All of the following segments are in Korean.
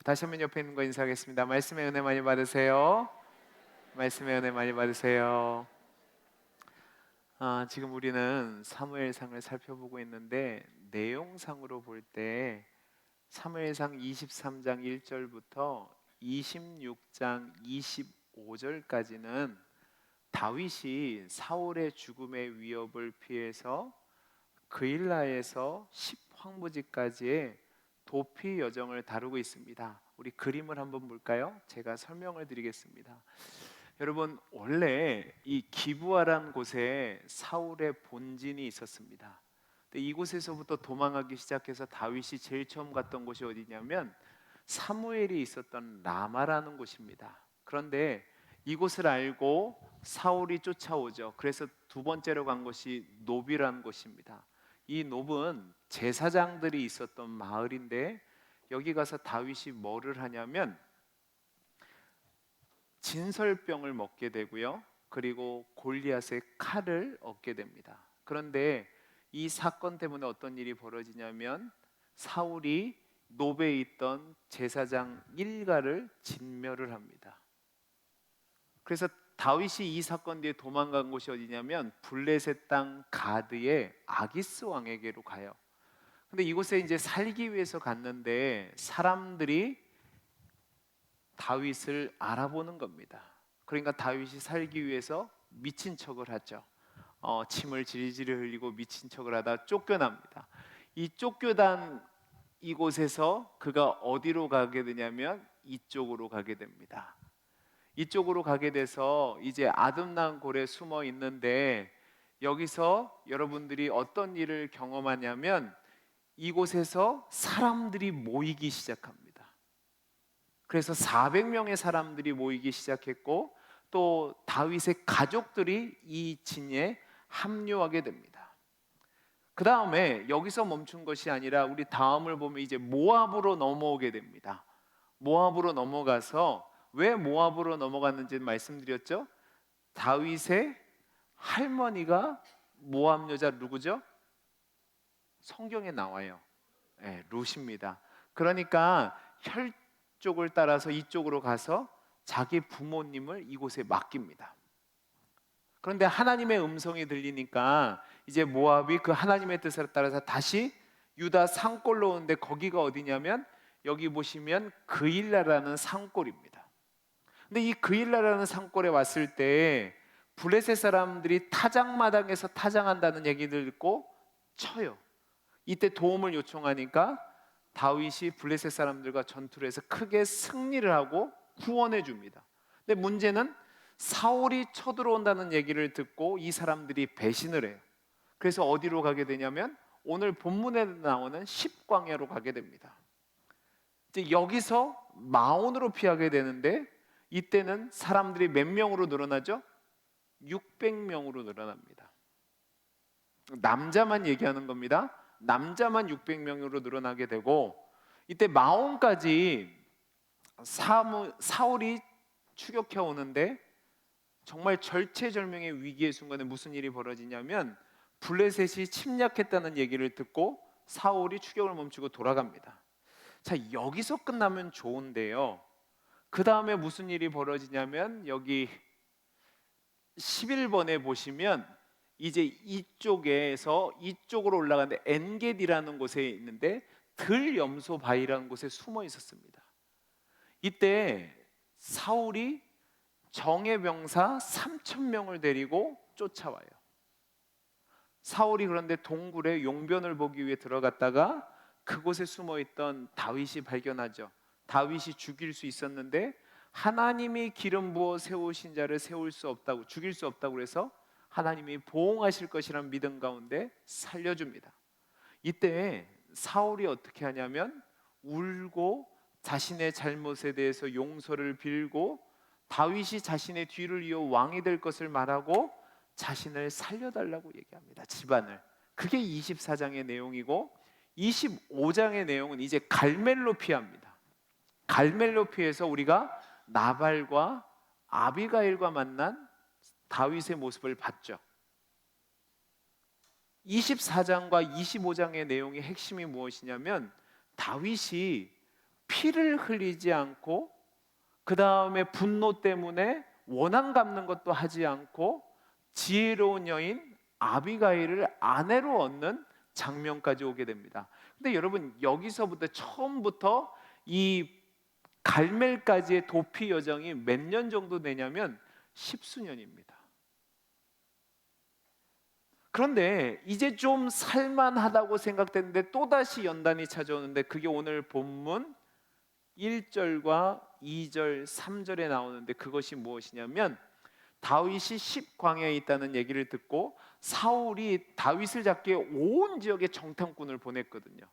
다시 한번 옆에 있는 거 인사하겠습니다. 말씀의 은혜 많이 받으세요. 말씀의 은혜 많이 받으세요. 지금 우리는 사무엘상을 살펴보고 있는데 내용상으로 볼 때 사무엘상 23장 1절부터 26장 25절까지는 다윗이 사울의 죽음의 위협을 피해서 그일라에서 십황부지까지의 도피 여정을 다루고 있습니다. 우리 그림을 한번 볼까요? 제가 설명을 드리겠습니다. 여러분, 원래 이 기브아란 곳에 사울의 본진이 있었습니다. 근데 이곳에서부터 도망하기 시작해서 다윗이 제일 처음 갔던 곳이 어디냐면 사무엘이 있었던 라마라는 곳입니다. 그런데 이곳을 알고 사울이 쫓아오죠. 그래서 두 번째로 간 곳이 노비라는 곳입니다. 이 놉은 제사장들이 있었던 마을인데 여기 가서 다윗이 뭐를 하냐면 진설병을 먹게 되고요. 그리고 골리앗의 칼을 얻게 됩니다. 그런데 이 사건 때문에 어떤 일이 벌어지냐면 사울이 노베에 있던 제사장 일가를 진멸을 합니다. 그래서 다윗이 이 사건 뒤에 도망간 곳이 어디냐면 블레셋 땅 가드의 아기스 왕에게로 가요. 근데 이곳에 이제 살기 위해서 갔는데 사람들이 다윗을 알아보는 겁니다. 그러니까 다윗이 살기 위해서 미친 척을 하죠. 침을 지리지리 흘리고 미친 척을 하다 쫓겨납니다. 이 쫓겨난 이곳에서 그가 어디로 가게 되냐면 이쪽으로 가게 됩니다. 이쪽으로 가게 돼서 이제 아듬난 골에 숨어 있는데 여기서 여러분들이 어떤 일을 경험하냐면 이곳에서 사람들이 모이기 시작합니다. 그래서 400명의 사람들이 모이기 시작했고 또 다윗의 가족들이 이 진에 합류하게 됩니다. 그 다음에 여기서 멈춘 것이 아니라 우리 다음을 보면 이제 모압으로 넘어오게 됩니다. 모압으로 넘어가서 왜 모압으로 넘어갔는지 말씀드렸죠. 다윗의 할머니가 모압 여자 누구죠? 성경에 나와요. 네, 룻입니다. 그러니까 혈족을 따라서 이쪽으로 가서 자기 부모님을 이곳에 맡깁니다. 그런데 하나님의 음성이 들리니까 이제 모압이 그 하나님의 뜻에 따라서 다시 유다 산골로 오는데 거기가 어디냐면 여기 보시면 그일라라는 산골입니다. 근데 이 그일라라는 산골에 왔을 때 블레셋 사람들이 타작마당에서 타작한다는 얘기를 듣고 쳐요. 이때 도움을 요청하니까 다윗이 블레셋 사람들과 전투를 해서 크게 승리를 하고 구원해 줍니다. 근데 문제는 사울이 쳐들어온다는 얘기를 듣고 이 사람들이 배신을 해요. 그래서 어디로 가게 되냐면 오늘 본문에 나오는 십광야로 가게 됩니다. 이제 여기서 마온으로 피하게 되는데 이때는 사람들이 몇 명으로 늘어나죠? 600명으로 늘어납니다. 남자만 얘기하는 겁니다. 남자만 600명으로 늘어나게 되고 이때 마온까지 사울이 추격해 오는데 정말 절체절명의 위기의 순간에 무슨 일이 벌어지냐면 블레셋이 침략했다는 얘기를 듣고 사울이 추격을 멈추고 돌아갑니다. 자, 여기서 끝나면 좋은데요. 그 다음에 무슨 일이 벌어지냐면 여기 11번에 보시면 이제 이쪽에서 이쪽으로 올라가는데 엔게디라는 곳에 있는데 들염소 바위라는 곳에 숨어 있었습니다. 이때 사울이 정예병사 3,000명을 데리고 쫓아와요. 사울이 그런데 동굴에 용변을 보기 위해 들어갔다가 그곳에 숨어있던 다윗이 발견하죠. 다윗이 죽일 수 있었는데 하나님이 기름 부어 세우신 자를 세울 수 없다고, 죽일 수 없다고 그래서 하나님이 보응하실 것이라는 믿음 가운데 살려줍니다. 이때 사울이 어떻게 하냐면 울고 자신의 잘못에 대해서 용서를 빌고 다윗이 자신의 뒤를 이어 왕이 될 것을 말하고 자신을 살려달라고 얘기합니다. 집안을. 그게 24장의 내용이고 25장의 내용은 이제 갈멜로 피합니다. 갈멜로 피해서 우리가 나발과 아비가일과 만난 다윗의 모습을 봤죠. 24장과 25장의 내용의 핵심이 무엇이냐면 다윗이 피를 흘리지 않고 그 다음에 분노 때문에 원한 갚는 것도 하지 않고 지혜로운 여인 아비가일을 아내로 얻는 장면까지 오게 됩니다. 근데 여러분, 여기서부터 처음부터 이 갈멜까지의 도피 여정이 몇 년 정도 되냐면 10수년입니다. 그런데 이제 좀 살만하다고 생각됐는데 또다시 연단이 찾아오는데, 그게 오늘 본문 1절과 2절, 3절에 나오는데, 그것이 무엇이냐면 다윗이 10광야에 있다는 얘기를 듣고 사울이 다윗을 잡기 위해 온 지역에 정탐꾼을 보냈거든요.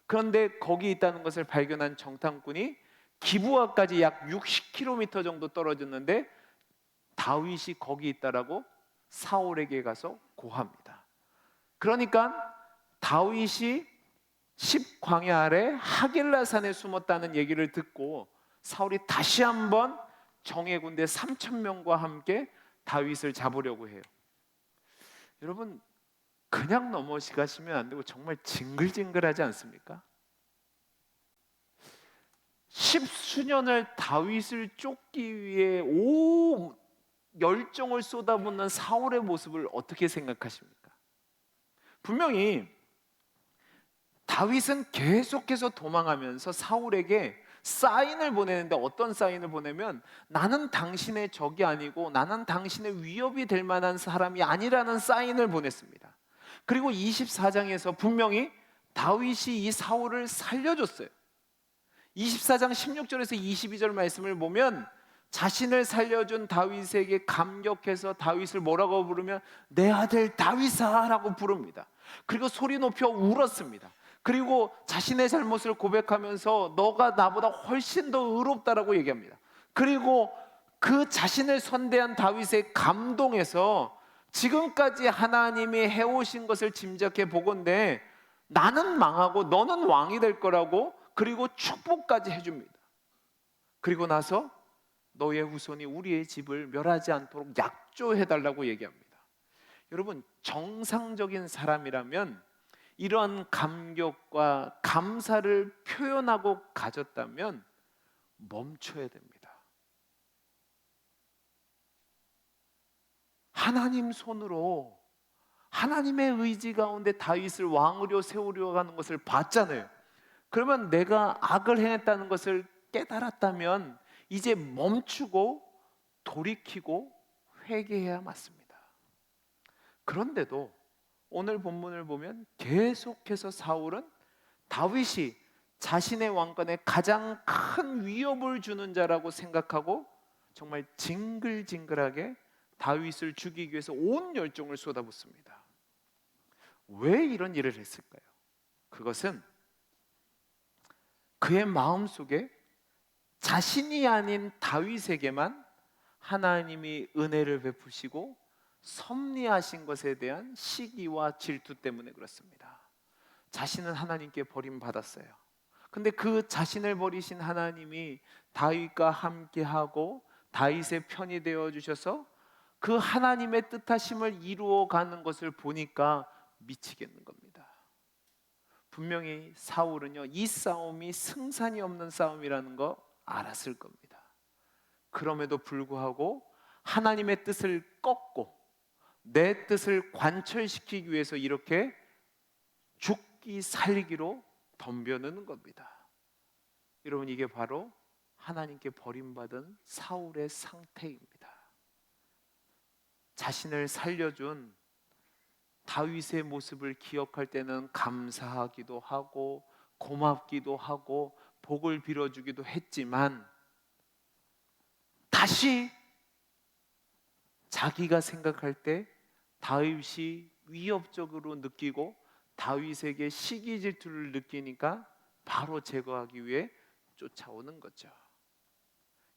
그런데 거기 있다는 것을 발견한 정탐꾼이 기브아까지 약 60km 정도 떨어졌는데 다윗이 거기 있다라고 사울에게 가서 고합니다. 그러니까 다윗이 10광야 아래 하길라산에 숨었다는 얘기를 듣고 사울이 다시 한번 정예 군대 3,000명과 함께 다윗을 잡으려고 해요. 여러분, 그냥 넘어가시면 안 되고 정말 징글징글하지 않습니까? 10수년을 다윗을 쫓기 위해 열정을 쏟아붓는 사울의 모습을 어떻게 생각하십니까? 분명히 다윗은 계속해서 도망하면서 사울에게 사인을 보내는데, 어떤 사인을 보내면 나는 당신의 적이 아니고 나는 당신의 위협이 될 만한 사람이 아니라는 사인을 보냈습니다. 그리고 24장에서 분명히 다윗이 이 사울을 살려줬어요. 24장 16절에서 22절 말씀을 보면 자신을 살려준 다윗에게 감격해서 다윗을 뭐라고 부르면 내 아들 다윗아 라고 부릅니다. 그리고 소리 높여 울었습니다. 그리고 자신의 잘못을 고백하면서 너가 나보다 훨씬 더 의롭다라고 얘기합니다. 그리고 그 자신을 선대한 다윗의 감동에서 지금까지 하나님이 해오신 것을 짐작해 보건대 나는 망하고 너는 왕이 될 거라고, 그리고 축복까지 해줍니다. 그리고 나서 너의 후손이 우리의 집을 멸하지 않도록 약조해달라고 얘기합니다. 여러분, 정상적인 사람이라면 이러한 감격과 감사를 표현하고 가졌다면 멈춰야 됩니다. 하나님 손으로 하나님의 의지 가운데 다윗을 왕으로 세우려 하는 것을 봤잖아요. 그러면 내가 악을 행했다는 것을 깨달았다면 이제 멈추고 돌이키고 회개해야 맞습니다. 그런데도 오늘 본문을 보면 계속해서 사울은 다윗이 자신의 왕권에 가장 큰 위협을 주는 자라고 생각하고 정말 징글징글하게 다윗을 죽이기 위해서 온 열정을 쏟아붓습니다. 왜 이런 일을 했을까요? 그것은 그의 마음속에 자신이 아닌 다윗에게만 하나님이 은혜를 베푸시고 섭리하신 것에 대한 시기와 질투 때문에 그렇습니다. 자신은 하나님께 버림받았어요. 근데 그 자신을 버리신 하나님이 다윗과 함께하고 다윗의 편이 되어 주셔서 그 하나님의 뜻하심을 이루어가는 것을 보니까 미치겠는 겁니다. 분명히 사울은요, 이 싸움이 승산이 없는 싸움이라는 거 알았을 겁니다. 그럼에도 불구하고 하나님의 뜻을 꺾고 내 뜻을 관철시키기 위해서 이렇게 죽기 살기로 덤벼드는 겁니다. 여러분, 이게 바로 하나님께 버림받은 사울의 상태입니다. 자신을 살려준 다윗의 모습을 기억할 때는 감사하기도 하고 고맙기도 하고 복을 빌어주기도 했지만 다시 자기가 생각할 때 다윗이 위협적으로 느끼고 다윗에게 시기 질투를 느끼니까 바로 제거하기 위해 쫓아오는 거죠.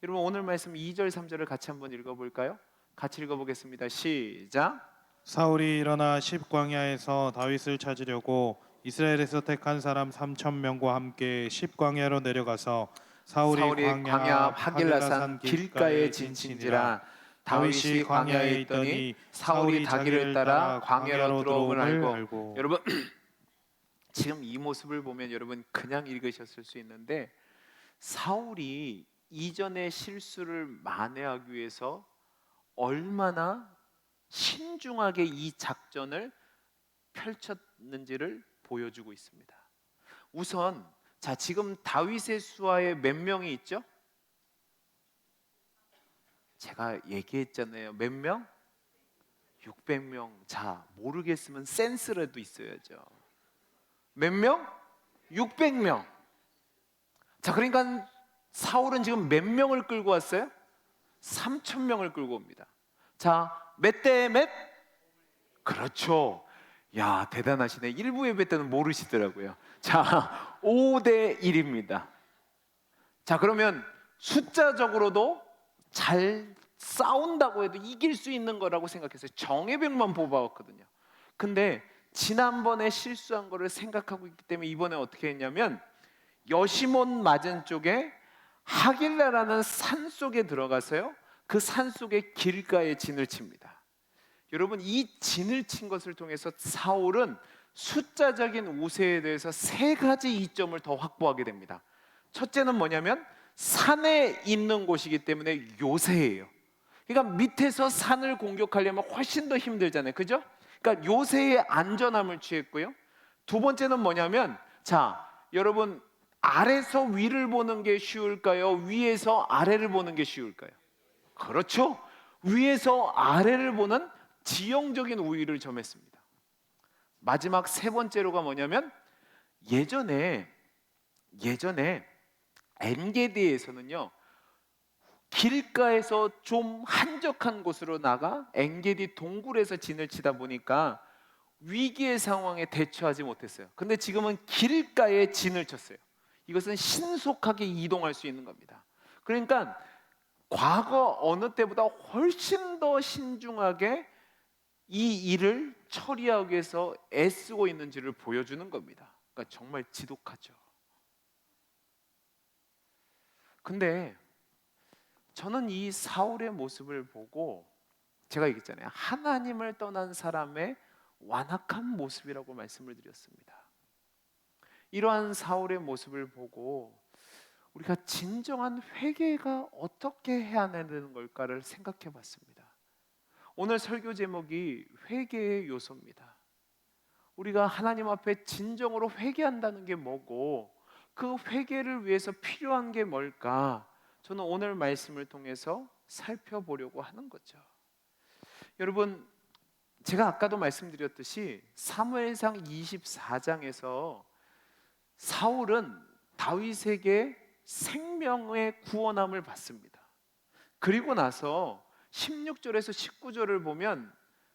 여러분, 오늘 말씀 2절 3절을 같이 한번 읽어볼까요? 같이 읽어보겠습니다. 시작. 사울이 일어나 십광야에서 다윗을 찾으려고 이스라엘에서 택한 사람 3,000명과 함께 십광야로 내려가서 사울이 광야 하길라산 길가에 진친지라. 다윗이 광야에 있더니 사울이 자기를 따라 광야로 들어옴을 알고. 여러분, 지금 이 모습을 보면 여러분 그냥 읽으셨을 수 있는데 사울이 이전의 실수를 만회하기 위해서 얼마나 신중하게 이 작전을 펼쳤는지를 보여주고 있습니다. 우선 자, 지금 다윗의 수하에 몇 명이 있죠? 제가 얘기했잖아요. 몇 명? 600명. 자, 모르겠으면 센스라도 있어야죠. 몇 명? 600명. 자, 그러니까 사울은 지금 몇 명을 끌고 왔어요? 3,000명을 끌고 옵니다. 자, 몇 대 몇? 그렇죠. 야, 대단하시네. 일부 예배 때는 모르시더라고요. 자, 5대 1입니다. 자, 그러면 숫자적으로도 잘 싸운다고 해도 이길 수 있는 거라고 생각했어요. 정예병만 뽑아왔거든요. 근데 지난번에 실수한 거를 생각하고 있기 때문에 이번에 어떻게 했냐면 여시몬 맞은 쪽에 하길라라는 산 속에 들어가서요, 그 산 속에 길가에 진을 칩니다. 여러분, 이 진을 친 것을 통해서 사울은 숫자적인 우세에 대해서 세 가지 이점을 더 확보하게 됩니다. 첫째는 뭐냐면 산에 있는 곳이기 때문에 요새예요. 그러니까 밑에서 산을 공격하려면 훨씬 더 힘들잖아요, 그죠? 그러니까 요새의 안전함을 취했고요. 두 번째는 뭐냐면, 자, 여러분, 아래서 위를 보는 게 쉬울까요? 위에서 아래를 보는 게 쉬울까요? 그렇죠. 위에서 아래를 보는 지형적인 우위를 점했습니다. 마지막 세 번째로가 뭐냐면 예전에 엔게디에서는요, 길가에서 좀 한적한 곳으로 나가 엔게디 동굴에서 진을 치다 보니까 위기의 상황에 대처하지 못했어요. 근데 지금은 길가에 진을 쳤어요. 이것은 신속하게 이동할 수 있는 겁니다. 그러니까 과거 어느 때보다 훨씬 더 신중하게 이 일을 처리하기 위해서 애쓰고 있는지를 보여주는 겁니다. 그러니까 정말 지독하죠. 근데 저는 이 사울의 모습을 보고 제가 얘기했잖아요. 하나님을 떠난 사람의 완악한 모습이라고 말씀을 드렸습니다. 이러한 사울의 모습을 보고 우리가 진정한 회개가 어떻게 해야 되는 걸까를 생각해 봤습니다. 오늘 설교 제목이 회개의 요소입니다. 우리가 하나님 앞에 진정으로 회개한다는 게 뭐고 그 회개를 위해서 필요한 게 뭘까? 저는 오늘 말씀을 통해서 살펴보려고 하는 거죠. 여러분, 제가 아까도 말씀드렸듯이 사무엘상 24장에서 사울은 다윗에게 생명의 구원함을 받습니다. 그리고 나서 16절에서 19절을 보면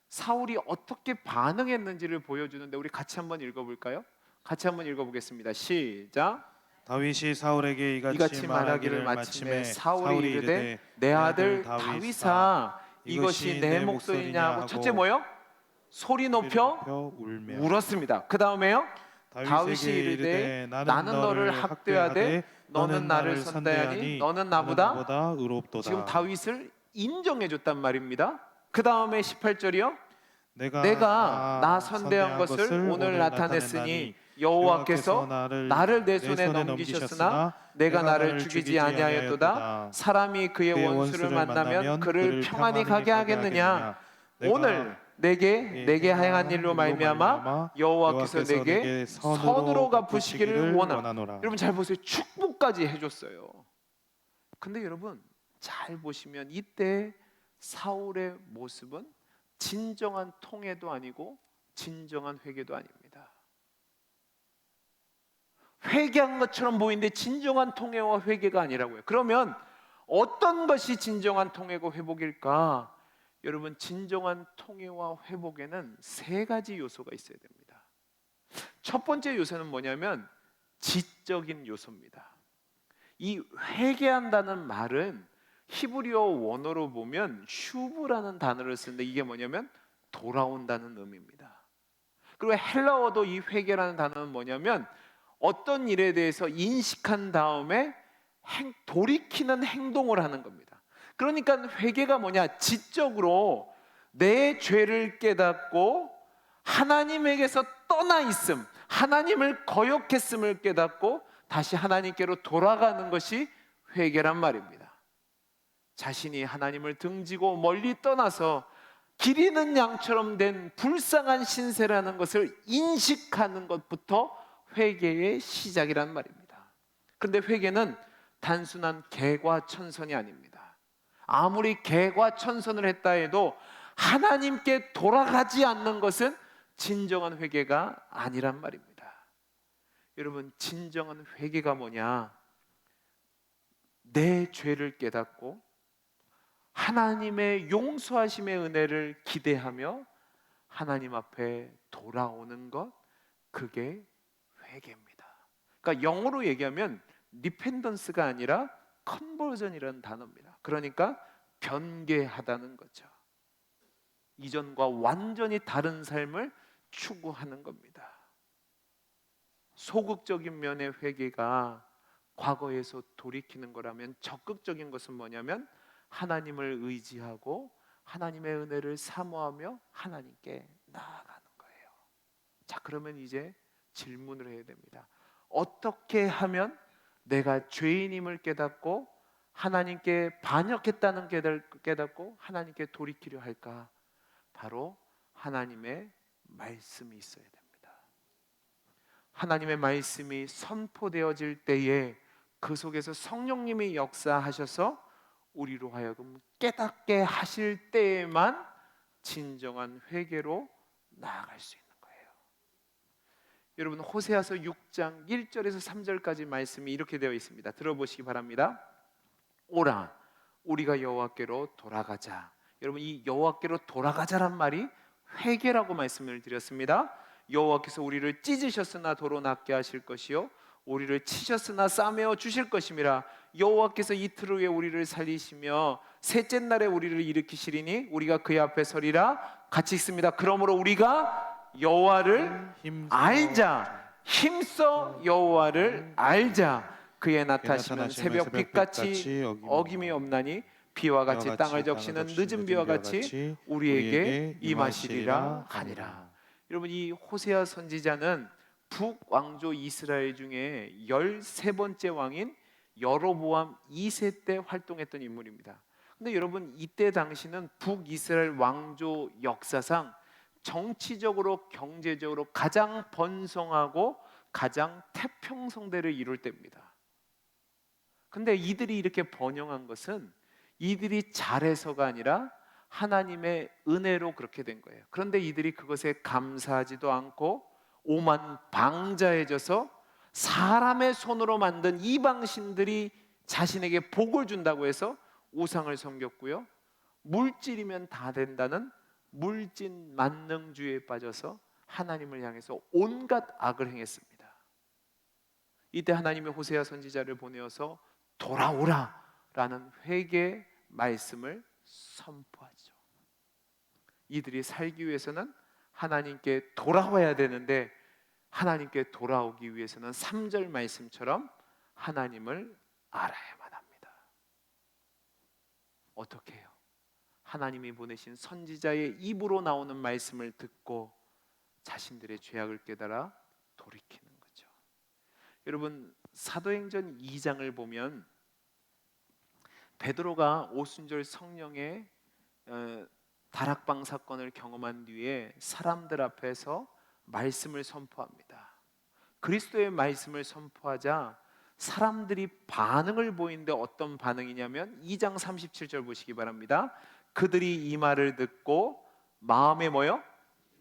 사울이 어떻게 반응했는지를 보여주는데 우리 같이 한번 읽어볼까요? 같이 한번 읽어보겠습니다. 시작. 다윗이 사울에게 이같이 말하기를 마침에 사울이 이르되 내 아들 다윗아 이것이 내 목소리냐 하고 첫째 뭐요? 소리 높여 울며 울었습니다. 그 다음에요? 다윗이 이르되 나는 너를 학대하되 너는 나를 선대하니 너는 나보다 의롭도다. 지금 다윗을 인정해 줬단 말입니다. 그 다음에 18절이요. 내가 나 선대한 것을 오늘 나타냈으니 여호와께서 나를 내 손에 넘기셨으나 내가 나를 죽이지 아니하였도다. 사람이 그의 원수를 만나면 그를 평안히 가게 하겠느냐. 오늘 내게 행한 일로 말미암아 여호와께서 내게 선으로 갚으시기를 원하노라. 여러분 잘 보세요. 축복까지 해줬어요. 근데 여러분 잘 보시면 이때 사울의 모습은 진정한 통회도 아니고 진정한 회개도 아닙니다. 회개한 것처럼 보이는데 진정한 통회와 회개가 아니라고요. 그러면 어떤 것이 진정한 통회고 회복일까? 여러분, 진정한 통회와 회복에는 세 가지 요소가 있어야 됩니다. 첫 번째 요소는 뭐냐면 지적인 요소입니다. 이 회개한다는 말은 히브리어 원어로 보면 슈브라는 단어를 쓰는데 이게 뭐냐면 돌아온다는 의미입니다. 그리고 헬라어도 이 회개라는 단어는 뭐냐면 어떤 일에 대해서 인식한 다음에 돌이키는 행동을 하는 겁니다. 그러니까 회개가 뭐냐? 지적으로 내 죄를 깨닫고 하나님에게서 떠나 있음, 하나님을 거역했음을 깨닫고 다시 하나님께로 돌아가는 것이 회개란 말입니다. 자신이 하나님을 등지고 멀리 떠나서 길 잃은 양처럼 된 불쌍한 신세라는 것을 인식하는 것부터 회개의 시작이란 말입니다. 그런데 회개는 단순한 개과천선이 아닙니다. 아무리 개과천선을 했다 해도 하나님께 돌아가지 않는 것은 진정한 회개가 아니란 말입니다. 여러분, 진정한 회개가 뭐냐? 내 죄를 깨닫고 하나님의 용서하심의 은혜를 기대하며 하나님 앞에 돌아오는 것, 그게 회개입니다. 그러니까 영어로 얘기하면 리펜던스가 아니라 컨버전이라는 단어입니다. 그러니까 변개하다는 거죠. 이전과 완전히 다른 삶을 추구하는 겁니다. 소극적인 면의 회개가 과거에서 돌이키는 거라면, 적극적인 것은 뭐냐면 하나님을 의지하고 하나님의 은혜를 사모하며 하나님께 나아가는 거예요. 자, 그러면 이제 질문을 해야 됩니다. 어떻게 하면 내가 죄인임을 깨닫고 하나님께 반역했다는 깨닫고 하나님께 돌이키려 할까? 바로 하나님의 말씀이 있어야 됩니다. 하나님의 말씀이 선포되어질 때에 그 속에서 성령님이 역사하셔서 우리로 하여금 깨닫게 하실 때에만 진정한 회개로 나아갈 수 있는 거예요. 여러분, 호세아서 6장 1절에서 3절까지 말씀이 이렇게 되어 있습니다. 들어보시기 바랍니다. 오라, 우리가 여호와께로 돌아가자. 여러분, 이 여호와께로 돌아가자란 말이 회개라고 말씀을 드렸습니다. 여호와께서 우리를 찢으셨으나 도로 낫게 하실 것이요 우리를 치셨으나 싸매어 주실 것임이라. 여호와께서 이틀 후에 우리를 살리시며 셋째 날에 우리를 일으키시리니 우리가 그의 앞에 서리라. 같이 읽습니다. 그러므로 우리가 여호와를 알자. 힘써 여호와를 알자. 그의 나타심은 새벽 빛같이 어김이 없나니 비와 같이 땅을 적시는 늦은 비와 같이 우리에게 임하시리라 하니라. 여러분, 이 호세아 선지자는 북왕조 이스라엘 중에 13번째 왕인 여로보암 2세 때 활동했던 인물입니다. 근데 여러분, 이때 당시는 북이스라엘 왕조 역사상 정치적으로 경제적으로 가장 번성하고 가장 태평성대를 이룰 때입니다. 근데 이들이 이렇게 번영한 것은 이들이 잘해서가 아니라 하나님의 은혜로 그렇게 된 거예요. 그런데 이들이 그것에 감사하지도 않고 오만방자해져서 사람의 손으로 만든 이방신들이 자신에게 복을 준다고 해서 우상을 섬겼고요, 물질이면 다 된다는 물질 만능주의에 빠져서 하나님을 향해서 온갖 악을 행했습니다. 이때 하나님의 호세아 선지자를 보내어서 돌아오라 라는 회개 말씀을 선포하죠. 이들이 살기 위해서는 하나님께 돌아와야 되는데, 하나님께 돌아오기 위해서는 3절 말씀처럼 하나님을 알아야만 합니다. 어떻게 해요? 하나님이 보내신 선지자의 입으로 나오는 말씀을 듣고 자신들의 죄악을 깨달아 돌이키는 거죠. 여러분, 사도행전 2장을 보면 베드로가 오순절 성령의 다락방 사건을 경험한 뒤에 사람들 앞에서 말씀을 선포합니다. 그리스도의 말씀을 선포하자 사람들이 반응을 보이는데 어떤 반응이냐면 2장 37절 보시기 바랍니다. 그들이 이 말을 듣고 마음에 뭐요?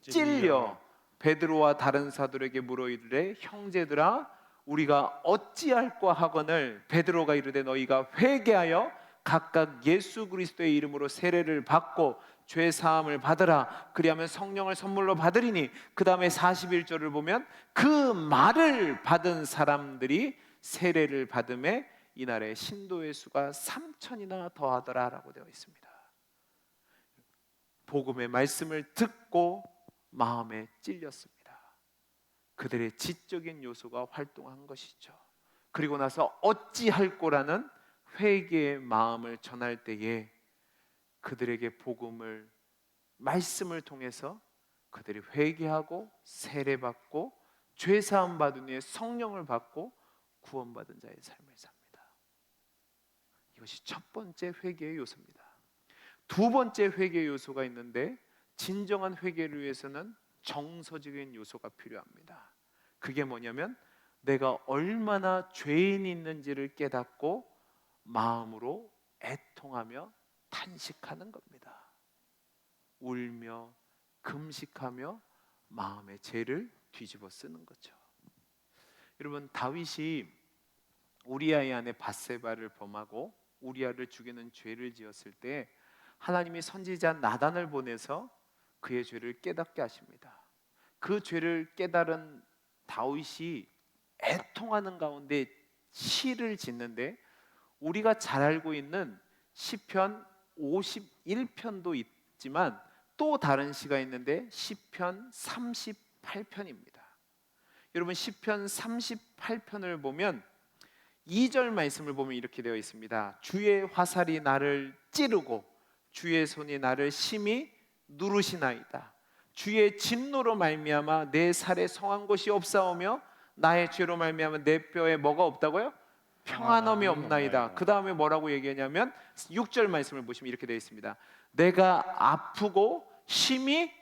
찔려 베드로와 다른 사도에게 물어 이르되 형제들아 우리가 어찌할꼬 하거늘 베드로가 이르되 너희가 회개하여 각각 예수 그리스도의 이름으로 세례를 받고 죄 사함을 받으라. 그리하면 성령을 선물로 받으리니, 그 다음에 41절을 보면 그 말을 받은 사람들이 세례를 받음에 이날에 신도의 수가 3,000이나 더하더라 라고 되어 있습니다. 복음의 말씀을 듣고 마음에 찔렸습니다. 그들의 지적인 요소가 활동한 것이죠. 그리고 나서 어찌할꼬라는 회개의 마음을 전할 때에 그들에게 복음을 말씀을 통해서 그들이 회개하고 세례받고 죄사함 받은 후에 성령을 받고 구원받은 자의 삶을 삽니다. 이것이 첫 번째 회개의 요소입니다. 두 번째 회개의 요소가 있는데, 진정한 회개를 위해서는 정서적인 요소가 필요합니다. 그게 뭐냐면 내가 얼마나 죄인이 있는지를 깨닫고 마음으로 애통하며 탄식하는 겁니다. 울며 금식하며 마음의 죄를 뒤집어 쓰는 거죠. 여러분, 다윗이 우리아의 아내 밧세바를 범하고 우리아를 죽이는 죄를 지었을 때 하나님이 선지자 나단을 보내서 그의 죄를 깨닫게 하십니다. 그 죄를 깨달은 다윗이 애통하는 가운데 시를 짓는데, 우리가 잘 알고 있는 시편 51편도 있지만 또 다른 시가 있는데 시편 38편입니다. 여러분, 시편 38편을 보면 2절 말씀을 보면 이렇게 되어 있습니다. 주의 화살이 나를 찌르고 주의 손이 나를 심히 누르시나이다. 주의 진노로 말미암아 내 살에 성한 곳이 없사오며 나의 죄로 말미암아 내 뼈에 뭐가 없다고요? 평안함이 없나이다. 그 다음에 뭐라고 얘기하냐면 6절 말씀을 보시면 이렇게 되어 있습니다. 내가 아프고 심히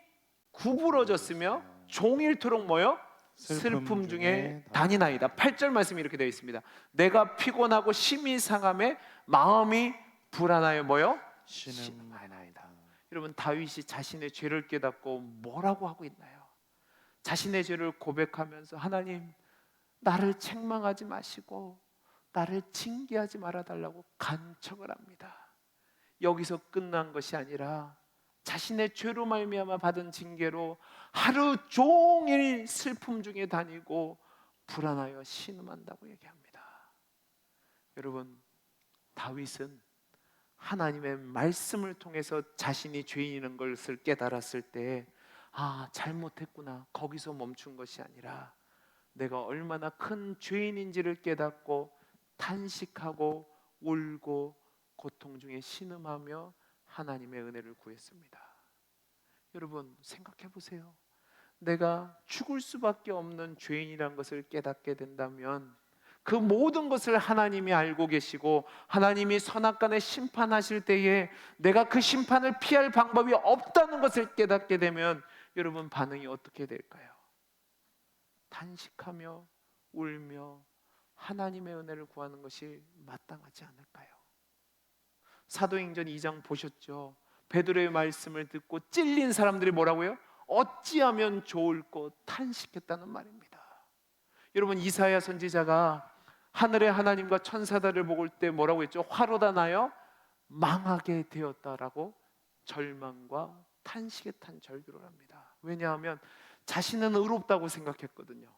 구부러졌으며 종일토록 뭐요? 슬픔 중에 다니나이다. 8절 말씀이 이렇게 되어 있습니다. 내가 피곤하고 심히 상함에 마음이 불안하여 뭐요? 신음하나이다. 여러분, 다윗이 자신의 죄를 깨닫고 뭐라고 하고 있나요? 자신의 죄를 고백하면서 하나님, 나를 책망하지 마시고 나를 징계하지 말아달라고 간청을 합니다. 여기서 끝난 것이 아니라 자신의 죄로 말미암아 받은 징계로 하루 종일 슬픔 중에 다니고 불안하여 신음한다고 얘기합니다. 여러분, 다윗은 하나님의 말씀을 통해서 자신이 죄인인 것을 깨달았을 때, 아, 잘못했구나, 거기서 멈춘 것이 아니라 내가 얼마나 큰 죄인인지를 깨닫고 탄식하고 울고 고통 중에 신음하며 하나님의 은혜를 구했습니다. 여러분, 생각해 보세요. 내가 죽을 수밖에 없는 죄인이란 것을 깨닫게 된다면 그 모든 것을 하나님이 알고 계시고 하나님이 선악간에 심판하실 때에 내가 그 심판을 피할 방법이 없다는 것을 깨닫게 되면 여러분, 반응이 어떻게 될까요? 탄식하며 울며 하나님의 은혜를 구하는 것이 마땅하지 않을까요? 사도행전 2장 보셨죠? 베드로의 말씀을 듣고 찔린 사람들이 뭐라고요? 어찌하면 좋을꼬 탄식했다는 말입니다. 여러분, 이사야 선지자가 하늘의 하나님과 천사들을 볼 때 뭐라고 했죠? 화로다 나여 망하게 되었다라고 절망과 탄식에 탄 절규를 합니다. 왜냐하면 자신은 의롭다고 생각했거든요.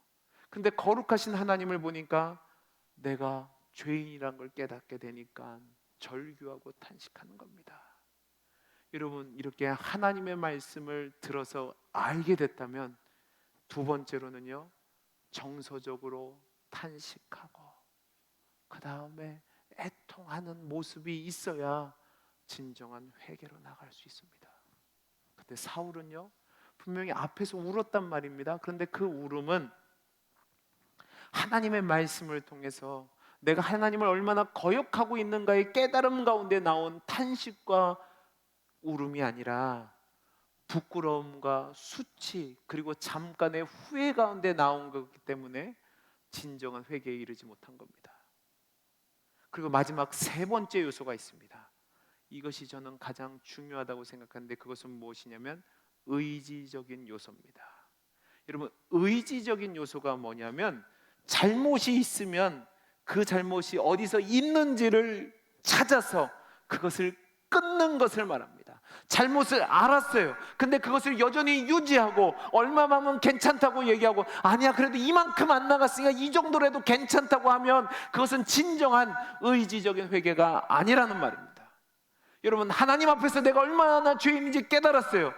근데 거룩하신 하나님을 보니까 내가 죄인이란 걸 깨닫게 되니까 절규하고 탄식하는 겁니다. 여러분, 이렇게 하나님의 말씀을 들어서 알게 됐다면 두 번째로는요, 정서적으로 탄식하고 그 다음에 애통하는 모습이 있어야 진정한 회개로 나갈 수 있습니다. 근데 사울은요, 분명히 앞에서 울었단 말입니다. 그런데 그 울음은 하나님의 말씀을 통해서 내가 하나님을 얼마나 거역하고 있는가의 깨달음 가운데 나온 탄식과 울음이 아니라 부끄러움과 수치 그리고 잠깐의 후회 가운데 나온 거기 때문에 진정한 회개에 이르지 못한 겁니다. 그리고 마지막 세 번째 요소가 있습니다. 이것이 저는 가장 중요하다고 생각하는데 그것은 무엇이냐면 의지적인 요소입니다. 여러분, 의지적인 요소가 뭐냐면 잘못이 있으면 그 잘못이 어디서 있는지를 찾아서 그것을 끊는 것을 말합니다. 잘못을 알았어요. 근데 그것을 여전히 유지하고 얼마만은 괜찮다고 얘기하고 아니야 그래도 이만큼 안 나갔으니까 이 정도라도 괜찮다고 하면 그것은 진정한 의지적인 회개가 아니라는 말입니다. 여러분, 하나님 앞에서 내가 얼마나 죄인인지 깨달았어요.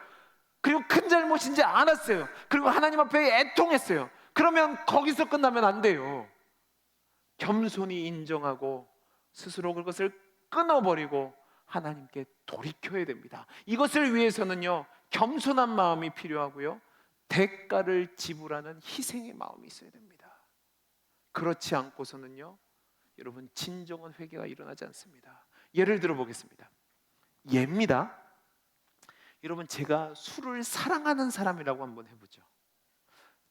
그리고 큰 잘못인지 알았어요. 그리고 하나님 앞에 애통했어요. 그러면 거기서 끝나면 안 돼요. 겸손히 인정하고 스스로 그것을 끊어버리고 하나님께 돌이켜야 됩니다. 이것을 위해서는요, 겸손한 마음이 필요하고요, 대가를 지불하는 희생의 마음이 있어야 됩니다. 그렇지 않고서는요, 여러분 진정한 회개가 일어나지 않습니다. 예를 들어 보겠습니다. 예입니다. 여러분, 제가 술을 사랑하는 사람이라고 한번 해보죠.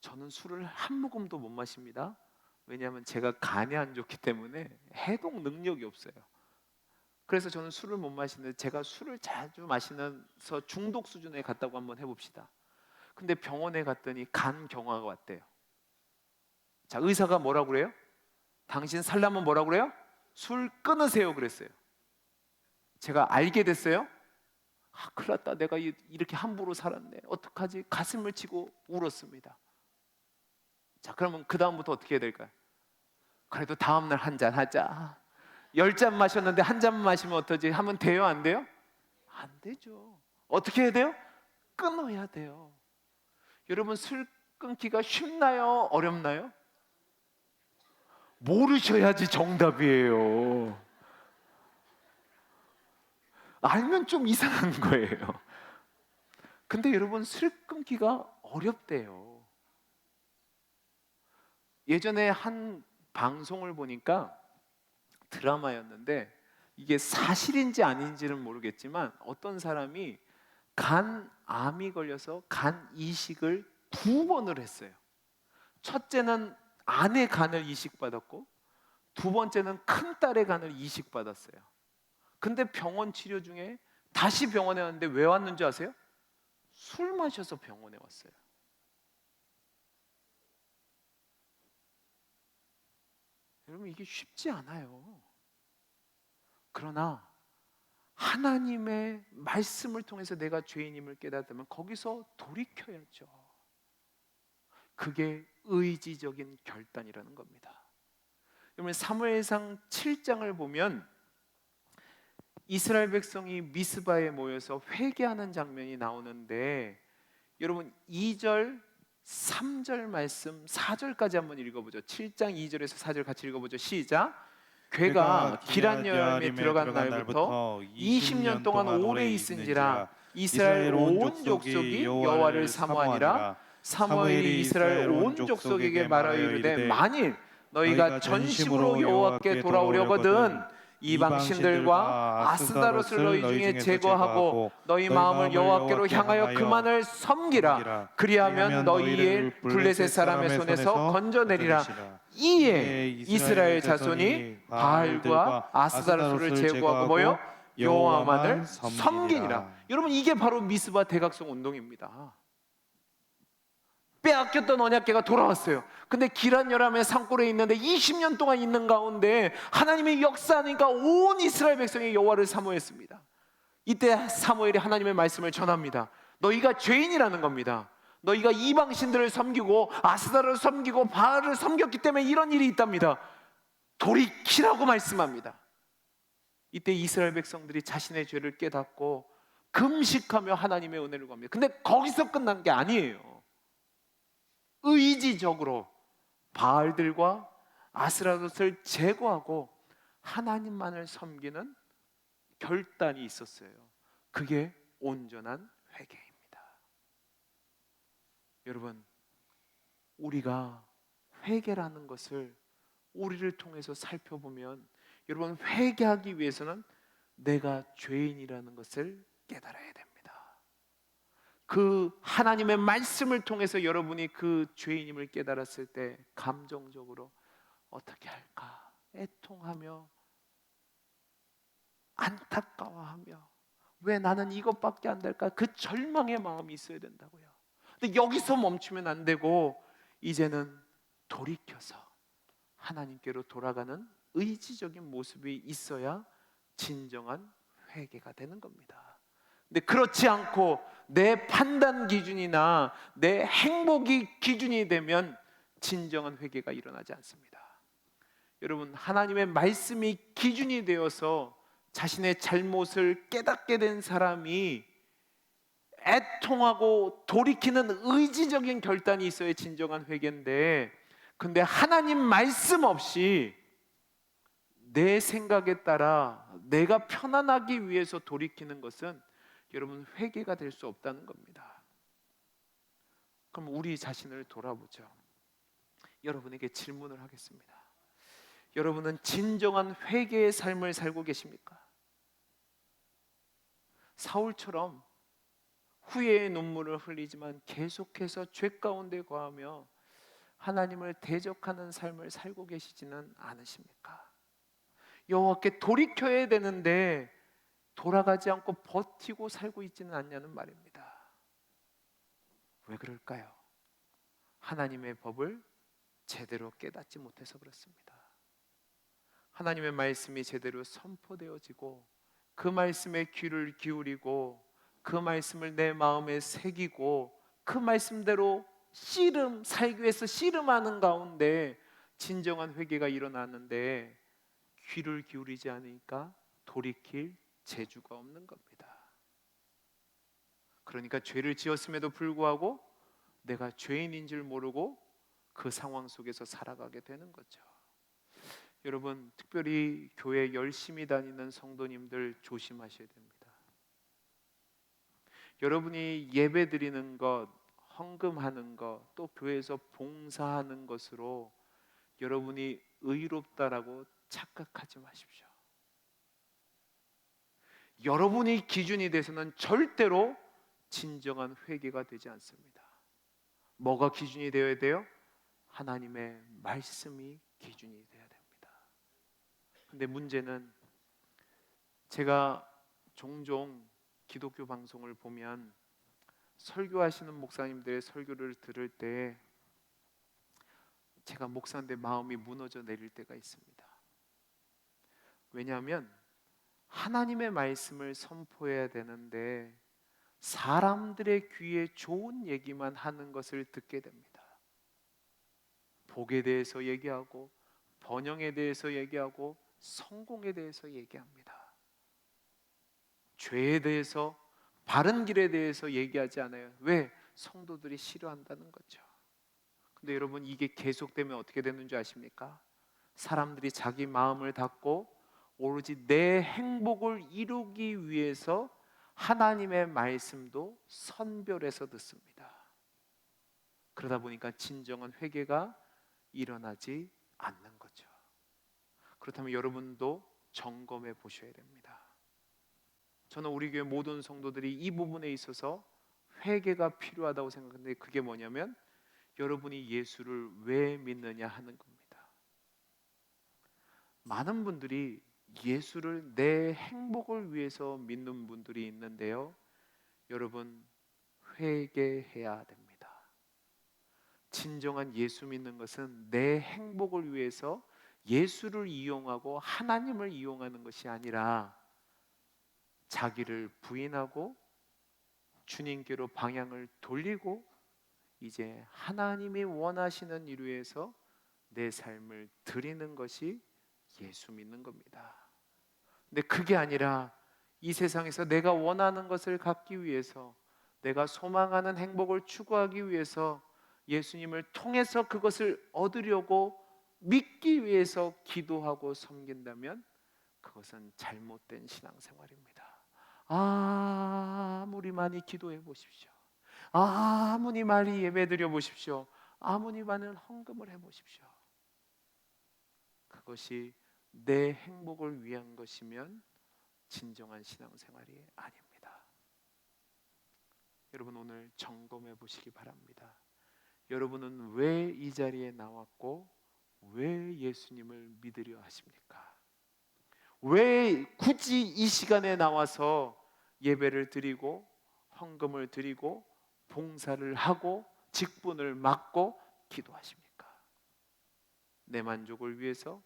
저는 술을 한 모금도 못 마십니다. 왜냐하면 제가 간이 안 좋기 때문에 해독 능력이 없어요. 그래서 저는 술을 못 마시는데, 제가 술을 자주 마시면서 중독 수준에 갔다고 한번 해봅시다. 근데 병원에 갔더니 간 경화가 왔대요. 자, 의사가 뭐라고 그래요? 당신 살려면 뭐라고 그래요? 술 끊으세요 그랬어요. 제가 알게 됐어요. 큰일 났다, 내가 이렇게 함부로 살았네, 어떡하지? 가슴을 치고 울었습니다. 자, 그러면 그 다음부터 어떻게 해야 될까요? 그래도 다음날 한 잔 하자. 10잔 마셨는데 한 잔 마시면 어떠지? 하면 돼요, 안 돼요? 안 되죠. 어떻게 해야 돼요? 끊어야 돼요. 여러분, 술 끊기가 쉽나요? 어렵나요? 모르셔야지 정답이에요. 알면 좀 이상한 거예요. 근데 여러분, 술 끊기가 어렵대요. 예전에 한 방송을 보니까 드라마였는데, 이게 사실인지 아닌지는 모르겠지만 어떤 사람이 간암이 걸려서 간 이식을 2번을 했어요. 첫째는 아내 간을 이식받았고, 두 번째는 큰딸의 간을 이식받았어요. 근데 병원 치료 중에 다시 병원에 왔는데 왜 왔는지 아세요? 술 마셔서 병원에 왔어요. 여러분, 이게 쉽지 않아요. 그러나 하나님의 말씀을 통해서 내가 죄인임을 깨닫으면 거기서 돌이켜야죠. 그게 의지적인 결단이라는 겁니다. 여러분, 사무엘상 7장을 보면 이스라엘 백성이 미스바에 모여서 회개하는 장면이 나오는데, 여러분 2절, 3절 말씀 4절까지 한번 읽어보죠. 7장 2절에서 4절 같이 읽어보죠. 시작. 괴가 기럇 여림에 들어간 날부터 20년 동안 오래 있은지라 이스라엘 온 족속이 여호와를 사모하니라. 사무엘이 이스라엘 온 족속에게 말하여 이르되, 만일 너희가 전심으로 여호와께 돌아오려거든 이방 신들과 아스다롯을 너희 중에 제거하고 너희 마음을 여호와께로 향하여 그만을 섬기라. 그리하면 너희의 블레셋 사람의 손에서 건져내리라. 이에 이스라엘 자손이 바알과 아스다롯을 제거하고 뭐요? 여호와만을 섬기니라. 여러분, 이게 바로 미스바 대각성 운동입니다. 빼앗겼던 언약궤가 돌아왔어요. 근데 기럇 여람의 산골에 있는데 20년 동안 있는 가운데 하나님의 역사하니까 온 이스라엘 백성이 여호와를 사모했습니다. 이때 사무엘이 하나님의 말씀을 전합니다. 너희가 죄인이라는 겁니다. 너희가 이방 신들을 섬기고 아스다를 섬기고 바알을 섬겼기 때문에 이런 일이 있답니다. 돌이키라고 말씀합니다. 이때 이스라엘 백성들이 자신의 죄를 깨닫고 금식하며 하나님의 은혜를 구합니다. 근데 거기서 끝난 게 아니에요. 의지적으로 바알들과 아스라롯을 제거하고 하나님만을 섬기는 결단이 있었어요. 그게 온전한 회개입니다. 여러분, 우리가 회개라는 것을 우리를 통해서 살펴보면, 여러분, 회개하기 위해서는 내가 죄인이라는 것을 깨달아야 됩니다. 그 하나님의 말씀을 통해서 여러분이 그 죄인임을 깨달았을 때 감정적으로 어떻게 할까 애통하며 안타까워하며, 왜 나는 이것밖에 안 될까, 그 절망의 마음이 있어야 된다고요. 근데 여기서 멈추면 안 되고 이제는 돌이켜서 하나님께로 돌아가는 의지적인 모습이 있어야 진정한 회개가 되는 겁니다. 근데 그렇지 않고 내 판단 기준이나 내 행복이 기준이 되면 진정한 회개가 일어나지 않습니다. 여러분, 하나님의 말씀이 기준이 되어서 자신의 잘못을 깨닫게 된 사람이 애통하고 돌이키는 의지적인 결단이 있어야 진정한 회개인데, 근데 하나님 말씀 없이 내 생각에 따라 내가 편안하기 위해서 돌이키는 것은 여러분 회개가 될 수 없다는 겁니다. 그럼 우리 자신을 돌아보죠. 여러분에게 질문을 하겠습니다. 여러분은 진정한 회개의 삶을 살고 계십니까? 사울처럼 후회의 눈물을 흘리지만 계속해서 죄 가운데 거하며 하나님을 대적하는 삶을 살고 계시지는 않으십니까? 여호와께 돌이켜야 되는데 돌아가지 않고 버티고 살고 있지는 않냐는 말입니다. 왜 그럴까요? 하나님의 법을 제대로 깨닫지 못해서 그렇습니다. 하나님의 말씀이 제대로 선포되어지고 그 말씀에 귀를 기울이고 그 말씀을 내 마음에 새기고 그 말씀대로 살기 위해서 씨름하는 가운데 진정한 회개가 일어나는데 귀를 기울이지 않으니까 돌이킬 재주가 없는 겁니다. 그러니까 죄를 지었음에도 불구하고 내가 죄인인 줄 모르고 그 상황 속에서 살아가게 되는 거죠. 여러분, 특별히 교회 열심히 다니는 성도님들 조심하셔야 됩니다. 여러분이 예배 드리는 것, 헌금하는 것, 또 교회에서 봉사하는 것으로 여러분이 의롭다라고 착각하지 마십시오. 여러분이 기준이 돼서는 절대로 진정한 회개가 되지 않습니다. 뭐가 기준이 되어야 돼요? 하나님의 말씀이 기준이 되어야 됩니다. 근데 문제는 제가 종종 기독교 방송을 보면 설교하시는 목사님들의 설교를 들을 때 제가 목사인데 마음이 무너져 내릴 때가 있습니다. 왜냐하면 하나님의 말씀을 선포해야 되는데 사람들의 귀에 좋은 얘기만 하는 것을 듣게 됩니다. 복에 대해서 얘기하고 번영에 대해서 얘기하고 성공에 대해서 얘기합니다. 죄에 대해서 바른 길에 대해서 얘기하지 않아요. 왜? 성도들이 싫어한다는 거죠. 근데 여러분, 이게 계속되면 어떻게 되는 줄 아십니까? 사람들이 자기 마음을 닫고 오로지 내 행복을 이루기 위해서 하나님의 말씀도 선별해서 듣습니다. 그러다 보니까 진정한 회개가 일어나지 않는 거죠. 그렇다면 여러분도 점검해 보셔야 됩니다. 저는 우리 교회 모든 성도들이 이 부분에 있어서 회개가 필요하다고 생각하는데, 그게 뭐냐면 여러분이 예수를 왜 믿느냐 하는 겁니다. 많은 분들이 예수를 내 행복을 위해서 믿는 분들이 있는데요, 여러분, 회개해야 됩니다. 진정한 예수 믿는 것은 내 행복을 위해서 예수를 이용하고 하나님을 이용하는 것이 아니라 자기를 부인하고 주님께로 방향을 돌리고 이제 하나님이 원하시는 일을 위해서 내 삶을 드리는 것이 예수 믿는 겁니다. 근데 그게 아니라 이 세상에서 내가 원하는 것을 갖기 위해서, 내가 소망하는 행복을 추구하기 위해서 예수님을 통해서 그것을 얻으려고 믿기 위해서 기도하고 섬긴다면 그것은 잘못된 신앙생활입니다. 아무리 많이 기도해 보십시오. 아무리 많이 예배드려 보십시오. 아무리 많은 헌금을 해 보십시오. 그것이 내 행복을 위한 것이면 진정한 신앙생활이 아닙니다. 여러분, 오늘 점검해 보시기 바랍니다. 여러분은 왜 이 자리에 나왔고 왜 예수님을 믿으려 하십니까? 왜 굳이 이 시간에 나와서 예배를 드리고 헌금을 드리고 봉사를 하고 직분을 맡고 기도하십니까? 내 만족을 위해서,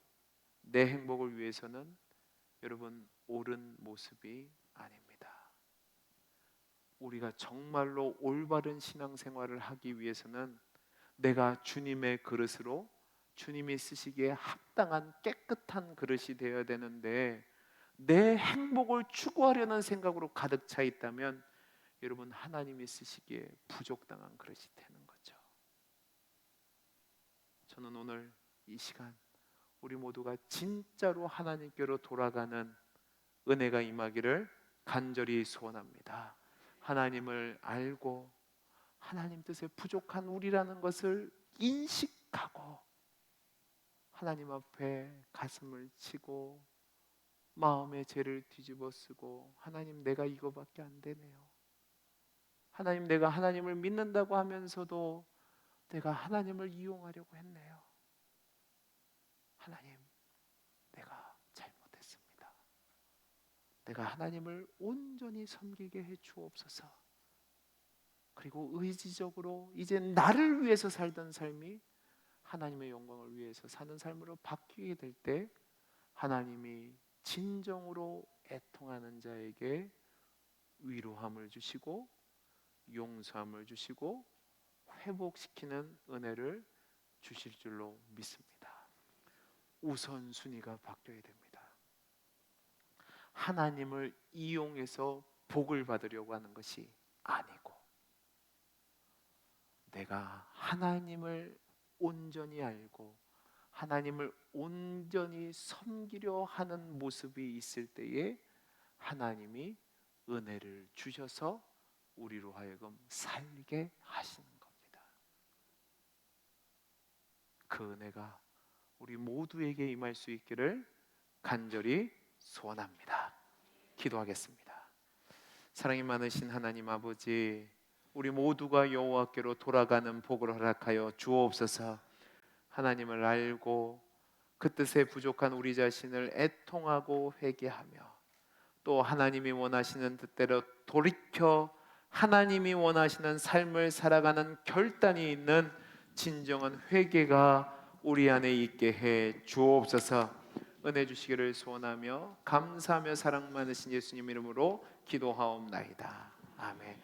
내 행복을 위해서는 여러분, 옳은 모습이 아닙니다. 우리가 정말로 올바른 신앙생활을 하기 위해서는 내가 주님의 그릇으로, 주님이 쓰시기에 합당한 깨끗한 그릇이 되어야 되는데 내 행복을 추구하려는 생각으로 가득 차 있다면 여러분, 하나님이 쓰시기에 부족당한 그릇이 되는 거죠. 저는 오늘 이 시간 우리 모두가 진짜로 하나님께로 돌아가는 은혜가 임하기를 간절히 소원합니다. 하나님을 알고 하나님 뜻에 부족한 우리라는 것을 가고 하나님 앞에 가슴을 치고 마음의 죄를 뒤집어 쓰고 하나님 내가 이거밖에 안 되네요. 하나님 내가 하나님을 믿는다고 하면서도 내가 하나님을 이용하려고 했네요. 하나님 내가 잘못했습니다. 내가 하나님을 온전히 섬기게 해 주옵소서. 그리고 의지적으로 이제 나를 위해서 살던 삶이 하나님의 영광을 위해서 사는 삶으로 바뀌게 될 때 하나님이 진정으로 애통하는 자에게 위로함을 주시고 용서함을 주시고 회복시키는 은혜를 주실 줄로 믿습니다. 우선순위가 바뀌어야 됩니다. 하나님을 이용해서 복을 받으려고 하는 것이 아니고 내가 하나님을 온전히 알고 하나님을 온전히 섬기려 하는 모습이 있을 때에 하나님이 은혜를 주셔서 우리로 하여금 살게 하시는 겁니다. 그 은혜가 우리 모두에게 임할 수 있기를 간절히 소원합니다. 기도하겠습니다. 사랑이 많으신 하나님 아버지, 우리 모두가 여호와께로 돌아가는 복을 허락하여 주옵소서. 하나님을 알고 그 뜻에 부족한 우리 자신을 애통하고 회개하며 또 하나님이 원하시는 뜻대로 돌이켜 하나님이 원하시는 삶을 살아가는 결단이 있는 진정한 회개가 우리 안에 있게 해 주옵소서. 은혜 주시기를 소원하며 감사하며 사랑 많으신 예수님 이름으로 기도하옵나이다. 아멘.